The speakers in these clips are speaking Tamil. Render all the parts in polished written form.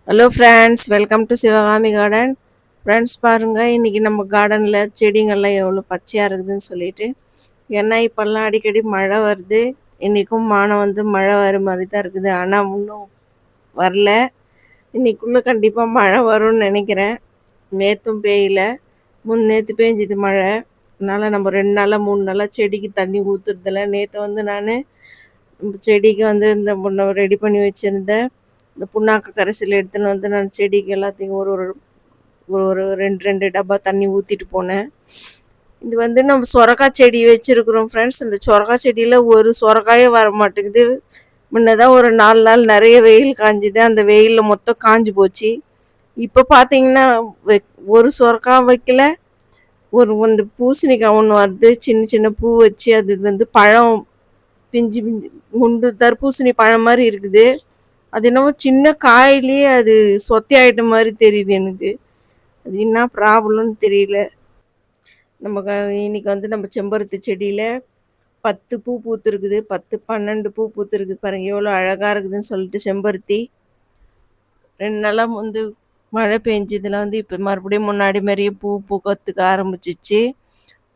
Hello friends, welcome to Sivakami garden. Friends பாருங்கள், இன்றைக்கி நம்ம கார்டனில் செடிங்கள்லாம் எவ்வளோ பச்சையாக இருக்குதுன்னு சொல்லிட்டு. ஏன்னா இப்போல்லாம் அடிக்கடி மழை வருது. இன்றைக்கும் வானம் வந்து மழை வர மாதிரி தான் இருக்குது. ஆனால் இன்னும் வரல. இன்றைக்குள்ளே கண்டிப்பாக மழை வரும்னு நினைக்கிறேன். நேற்றும் பெய்யல, நேற்று பேஞ்சுது மழை. அதனால் நம்ம 2 நாளாக 3 நாளாக செடிக்கு தண்ணி ஊற்றுறதில்ல. நேற்று வந்து நான் செடிக்கு வந்து இந்த முன்ன ரெடி பண்ணி வச்சுருந்தேன். இந்த புண்ணாக்கு கரைசல் எடுத்துன்னு வந்து நான் செடிக்கு எல்லாத்தையும் ஒரு ஒரு ஒரு 2 டப்பா தண்ணி ஊற்றிட்டு போனேன். இது வந்து நம்ம சொரக்காய் செடி வச்சுருக்குறோம் ஃப்ரெண்ட்ஸ். அந்த சொரக்காய் செடியில் ஒரு சொரக்காயே வர மாட்டேங்குது. முன்னதான் ஒரு 4 நாள் நிறைய வெயில் காஞ்சுது. அந்த வெயிலில் மொத்தம் காஞ்சி போச்சு. இப்போ பார்த்தீங்கன்னா ஒரு சொரக்காய் வைக்கல. வந்து பூசணிக்காய் ஒன்று வருது, சின்ன சின்ன பூ வச்சு. அது வந்து பழம் பிஞ்சு பிஞ்சு குண்டு தர்பூசணி பழம் மாதிரி இருக்குது. அது என்னவோ சின்ன காயிலேயே அது சொத்தி ஆயிட்ட மாதிரி தெரியுது எனக்கு. அது என்ன ப்ராப்ளம்னு தெரியல. நம்ம இன்னைக்கு வந்து நம்ம செம்பருத்தி செடியில் 10 பூ பூத்துருக்குது. 10 12 பூ பூத்துருக்குது பாருங்க, எவ்வளோ அழகாக இருக்குதுன்னு சொல்லிட்டு. செம்பருத்தி 2 நாளாக வந்து மழை பெஞ்சதில் வந்து இப்போ மறுபடியும் முன்னாடி மாதிரியே பூ பூக்கிறதுக்கு ஆரம்பிச்சிச்சு.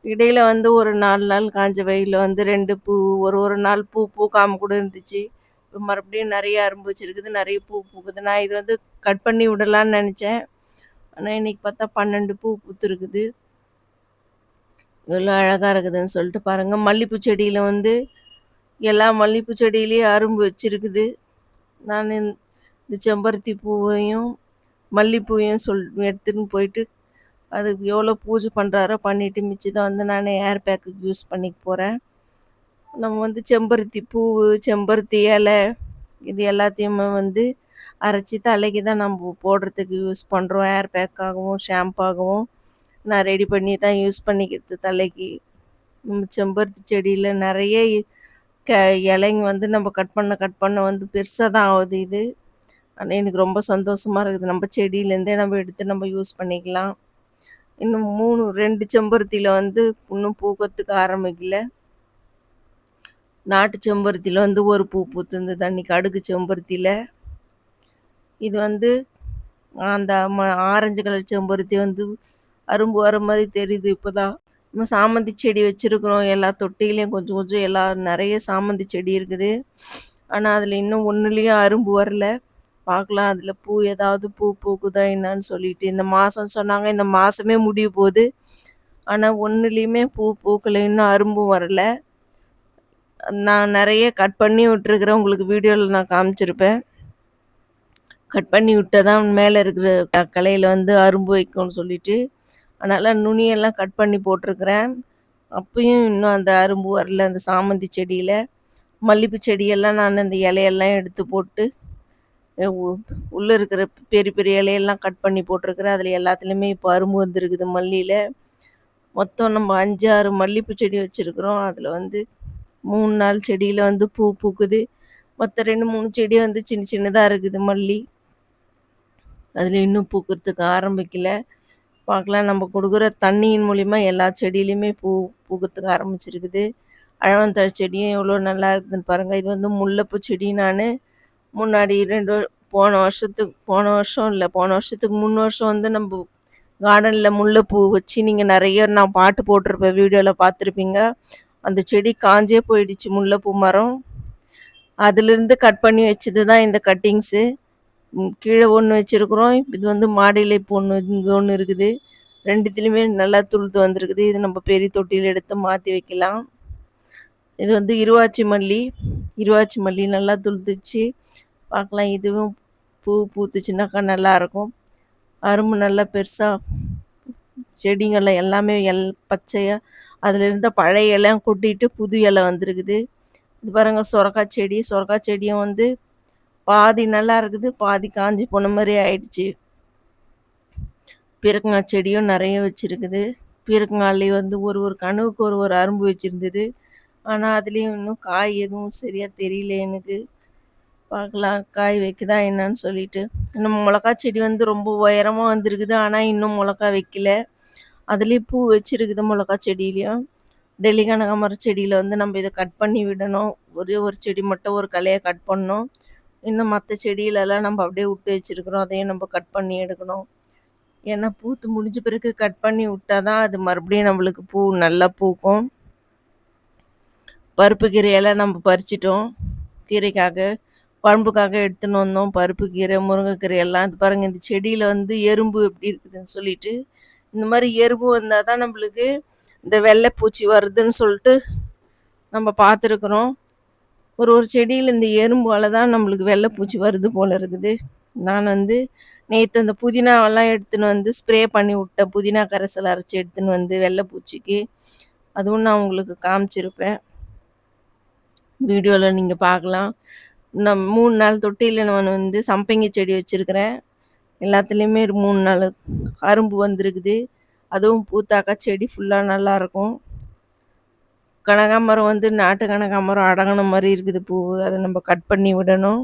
இடையில வந்து ஒரு 4 நாள் காஞ்ச வெயிலில் வந்து 2 பூ, ஒரு ஒரு நாள் பூ பூக்காம கூட இருந்துச்சு. இப்போ மறுபடியும் நிறைய அரும்பு வச்சிருக்குது, நிறைய பூ பூக்குது. நான் இது வந்து கட் பண்ணி விடலான்னு நினச்சேன். ஆனால் இன்னைக்கு பார்த்தா 12 பூ பூத்துருக்குது. எவ்வளோ அழகாக இருக்குதுன்னு சொல்லிட்டு பாருங்கள். மல்லிகைப்பூ செடியில் வந்து எல்லா மல்லிகைப்பூ செடியிலையும் அரும்பு வச்சிருக்குது. நான் இந்த செம்பருத்தி பூவையும் மல்லிகைப்பூவையும் எடுத்துன்னு போயிட்டு அதுக்கு எவ்வளோ பூஜை பண்ணுறாரோ பண்ணிவிட்டு மிச்சத்தை வந்து நான் ஏர் பேக்குக்கு யூஸ் பண்ணிக்க போகிறேன். நம்ம வந்து செம்பருத்தி பூ, செம்பருத்தி இலை, இது எல்லாத்தையுமே வந்து அரைச்சி தலைக்கு தான் நம்ம போடுறதுக்கு யூஸ் பண்ணுறோம். ஏர் பேக்காகவும் ஷாம்பாகவும் நான் ரெடி பண்ணி தான் யூஸ் பண்ணிக்கிறது தலைக்கு. நம்ம செம்பருத்தி செடியில் நிறைய இலைங்க வந்து நம்ம கட் பண்ண வந்து பெருசாக தான் ஆகுது இது. ஆனால் எனக்கு ரொம்ப சந்தோஷமாக இருக்குது. நம்ம செடியிலேருந்தே நம்ம எடுத்து நம்ம யூஸ் பண்ணிக்கலாம். இன்னும் 2 செம்பருத்தியில் வந்து இன்னும் பூக்கிறதுக்கு ஆரம்பிக்கல. நாட்டு செம்பருத்தியில் வந்து ஒரு பூ பூத்துருந்தது அன்றைக்கி. அடுக்கு செம்பருத்தியில் இது வந்து அந்த ஆரஞ்சு கலர் செம்பருத்தி வந்து அரும்பு வர மாதிரி தெரியுது இப்போ தான். நம்ம சாமந்தி செடி வச்சுருக்குறோம். எல்லா தொட்டிலையும் கொஞ்சம் கொஞ்சம் நிறைய சாமந்தி செடி இருக்குது. ஆனால் அதில் இன்னும் ஒன்றுலேயும் அரும்பு வரல. பார்க்கலாம் அதில் பூ ஏதாவது பூ பூக்குதா என்னன்னு சொல்லிட்டு. இந்த மாதம் சொன்னாங்க, இந்த மாதமே முடிய போகுது. ஆனால் ஒன்றுலேயுமே பூ பூக்கலை, இன்னும் அரும்பும் வரல. நான் நிறைய கட் பண்ணி விட்டுருக்குறேன், உங்களுக்கு வீடியோவில் நான் காமிச்சிருப்பேன். கட் பண்ணி விட்டதான் மேலே இருக்கிற கலையில் வந்து அரும்பு வைக்கும்னு சொல்லிட்டு. அதனால் நுனியெல்லாம் கட் பண்ணி போட்டிருக்கிறேன். அப்பயும் இன்னும் அந்த அரும்பு வரல அந்த சாமந்தி செடியில். மல்லிகைப்பூ செடியெல்லாம் நான் அந்த இலையெல்லாம் எடுத்து போட்டு உள்ளே இருக்கிற பெரிய பெரிய இலையெல்லாம் கட் பண்ணி போட்டிருக்கிறேன். அதில் எல்லாத்துலேயுமே இப்போ அரும்பு வந்துருக்குது மல்லியில். மொத்தம் நம்ம 5 6 மல்லிகைப்பூ செடி வச்சுருக்குறோம். அதில் வந்து 3 4 செடியில் வந்து பூ பூக்குது. மொத்தம் 2 3 செடி வந்து சின்ன சின்னதாக இருக்குது மல்லி. அதில் இன்னும் பூக்கிறதுக்கு ஆரம்பிக்கல. பார்க்கலாம், நம்ம கொடுக்குற தண்ணியின் மூலிமா எல்லா செடியிலையுமே பூக்கிறதுக்கு ஆரம்பிச்சிருக்குது. அழவந்தழை செடியும் எவ்வளோ நல்லா இருக்குதுன்னு பாருங்கள். இது வந்து முல்லைப்பூ செடி. நான் முன்னாடி போன வருஷத்துக்கு 3 வருஷம் வந்து நம்ம கார்டனில் முல்லைப்பூ வச்சு நீங்கள் நிறைய நான் பாட்டு போட்டிருப்பேன், வீடியோவில் பார்த்துருப்பீங்க. அந்த செடி காஞ்சே போயிடுச்சு, முல்லைப்பூ மரம். அதிலிருந்து கட் பண்ணி வச்சது தான் இந்த கட்டிங்ஸு. கீழே ஒன்று வச்சுருக்குறோம். இது வந்து மாடியில் இப்போ இங்கே ஒன்று இருக்குது. 2துலேயுமே நல்லா துளுத்து வந்திருக்குது. இது நம்ம பெரிய தொட்டியில் எடுத்து மாற்றி வைக்கலாம். இது வந்து இருவாச்சி மல்லி நல்லா துளுத்துச்சு. பார்க்கலாம், இதுவும் பூ பூத்துச்சுனாக்கா நல்லாயிருக்கும். அரும்பு நல்லா பெருசாக செடிங்களில் எல்லாமே பச்சையாக அதில் இருந்த பழைய இலையும் கொட்டிட்டு புது இலை வந்திருக்குது. இது பாருங்கள், சொரக்காய் செடியும் வந்து பாதி நல்லா இருக்குது, பாதி காஞ்சி போன மாதிரி ஆயிடுச்சு. பீர்க்கங்காய் செடியும் நிறைய வச்சுருக்குது. பீர்க்கங்காய்லேயே வந்து ஒரு கணுவுக்கு ஒரு அரும்பு வச்சுருந்தது. ஆனால் அதுலேயும் இன்னும் காய் எதுவும் சரியாக தெரியல எனக்கு. பார்க்கலாம் காய் வைக்குதா என்னன்னு சொல்லிட்டு. இன்னும் மிளகா செடி வந்து ரொம்ப உயரமாக வந்திருக்குது. ஆனால் இன்னும் மிளகா வைக்கல. அதுலேயும் பூ வச்சுருக்குது மிளகா செடியிலையும். டெல்லி கனகாமரம் செடியில் வந்து நம்ம இதை கட் பண்ணி விடணும். ஒரே ஒரு செடி மட்டும் ஒரு கலையை கட் பண்ணணும். இன்னும் மற்ற செடியிலலாம் நம்ம அப்படியே விட்டு வச்சிருக்கிறோம், அதையும் நம்ம கட் பண்ணி எடுக்கணும். ஏன்னா பூத்து முடிஞ்ச பிறகு கட் பண்ணி விட்டா தான் அது மறுபடியும் நம்மளுக்கு பூ நல்லா பூக்கும். பருப்பு கீரையெல்லாம் நம்ம பறிச்சிட்டோம். கீரைக்காக, குழம்புக்காக எடுத்துன்னு வந்தோம். பருப்பு கீரை, முருங்கைக்கீரை எல்லாம். இது பாருங்க, இந்த செடியில் வந்து எறும்பு எப்படி இருக்குதுன்னு சொல்லிட்டு, இந்த மாதிரி எறும்பு வந்தால் தான் நம்மளுக்கு இந்த வெள்ளைப்பூச்சி வருதுன்னு சொல்லிட்டு நம்ம பார்த்துருக்குறோம். ஒரு செடியில் இந்த எறும்பால தான் நம்மளுக்கு வெள்ளைப்பூச்சி வருது போல இருக்குது. நான் வந்து நேற்று அந்த புதினாவெல்லாம் எடுத்துன்னு வந்து ஸ்ப்ரே பண்ணி விட்டேன். புதினா கரைசல் அரைச்சி எடுத்துன்னு வந்து வெள்ளைப்பூச்சிக்கு. அதுவும் நான் உங்களுக்கு காமிச்சிருப்பேன். வீடியோவில் நீங்கள் பார்க்கலாம். நான் 3 நாள் தொட்டியில் நான் வந்து சம்பங்கி செடி வச்சுருக்கிறேன். எல்லாத்துலேயுமே 3 நாள் அரும்பு வந்திருக்குது. அதுவும் பூத்தாக்கா செடி ஃபுல்லாக நல்லாயிருக்கும். கனகாமரம் வந்து நாட்டு கனகாமரம் அடங்கின மாதிரி இருக்குது பூ. அதை நம்ம கட் பண்ணி விடணும்.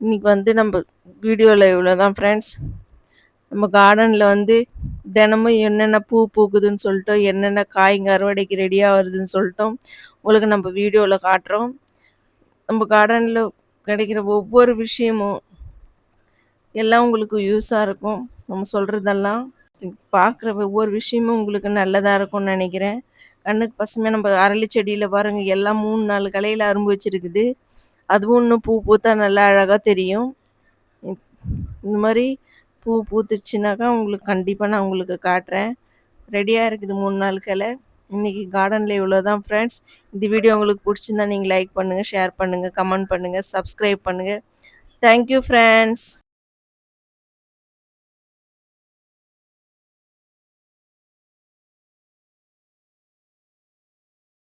இன்றைக்கி வந்து நம்ம வீடியோவில் இவ்வளோ தான் ஃப்ரெண்ட்ஸ். நம்ம கார்டனில் வந்து தினமும் என்னென்ன பூ பூக்குதுன்னு சொல்லிட்டோம், என்னென்ன காய்ங்க அறுவடைக்கு ரெடியாக வருதுன்னு சொல்லிட்டோம் உங்களுக்கு நம்ம வீடியோவில் காட்டுறோம். நம்ம கார்டனில் கிடைக்கிற ஒவ்வொரு விஷயமும் எல்லாம் உங்களுக்கு யூஸாக இருக்கும். நம்ம சொல்கிறதெல்லாம் பார்க்குற ஒவ்வொரு விஷயமும் உங்களுக்கு நல்லதாக இருக்கும்னு நினைக்கிறேன். கண்ணுக்கு பசுமையாக நம்ம அரளி செடியில் பாருங்கள், எல்லாம் 3-4 கலையில் அரும்பு வச்சுருக்குது. அதுவும் இன்னும் பூ பூத்தா நல்லா அழகாக தெரியும். இந்த மாதிரி பூ பூத்துச்சுனாக்கா உங்களுக்கு கண்டிப்பாக நான் உங்களுக்கு காட்டுறேன். ரெடியாக இருக்குது 3-4 கிளை. இன்றைக்கி கார்டனில் இவ்வளோ தான் ஃப்ரெண்ட்ஸ். இந்த வீடியோ உங்களுக்கு பிடிச்சிருந்தா நீங்கள் லைக் பண்ணுங்கள், ஷேர் பண்ணுங்கள், கமெண்ட் பண்ணுங்கள், சப்ஸ்கிரைப் பண்ணுங்கள். Thank you friends.